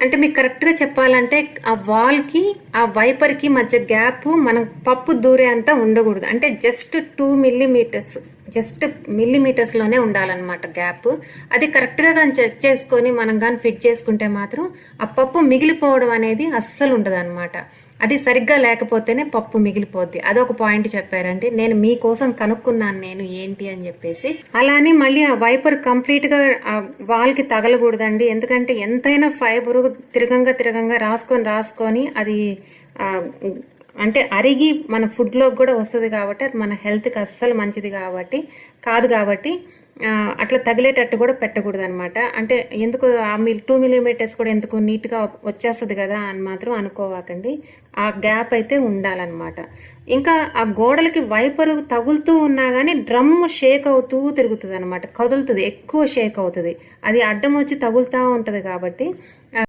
అంటే మీకు కరెక్ట్గా చెప్పాలంటే ఆ వాల్కి ఆ వైపర్కి మధ్య గ్యాప్ మనం పప్పు దూరే అంతా ఉండకూడదు. అంటే జస్ట్ 2 మిల్లీమీటర్స్, జస్ట్ మిల్లీమీటర్స్లోనే ఉండాలన్నమాట గ్యాప్. అది కరెక్ట్గా కానీ చెక్ చేసుకొని మనం కానీ ఫిట్ చేసుకుంటే మాత్రం ఆ పప్పు మిగిలిపోవడం అనేది అస్సలు ఉండదు అనమాట. అది సరిగ్గా లేకపోతేనే పప్పు మిగిలిపోద్ది. అదొక పాయింట్ చెప్పారండి. నేను మీకోసం కనుక్కున్నాను నేను ఏంటి అని చెప్పేసి. అలానే మళ్ళీ ఆ వైపర్ కంప్లీట్గా ఆ వాల్కి తగలకూడదండి. ఎందుకంటే ఎంతైనా ఫైబర్ తిరగంగా రాసుకొని అది ఆ, అంటే అరిగి మన ఫుడ్లోకి కూడా వస్తుంది కాబట్టి అది మన హెల్త్కి అస్సలు మంచిది కాబట్టి అట్లా తగిలేటట్టు కూడా పెట్టకూడదు అనమాట. అంటే ఎందుకు ఆ 2 మిల్లీమీటర్స్ కూడా ఎందుకు నీట్గా వచ్చేస్తుంది కదా అని మాత్రం అనుకోవాకండి. ఆ గ్యాప్ అయితే ఉండాలన్నమాట. ఇంకా ఆ గోడలకి వైపరు తగులుతూ ఉన్నా కానీ డ్రమ్ షేక్ అవుతూ తిరుగుతుంది అనమాట, కదులుతుంది, ఎక్కువ షేక్ అవుతుంది. అది అడ్డం వచ్చి తగులుతూ ఉంటుంది కాబట్టి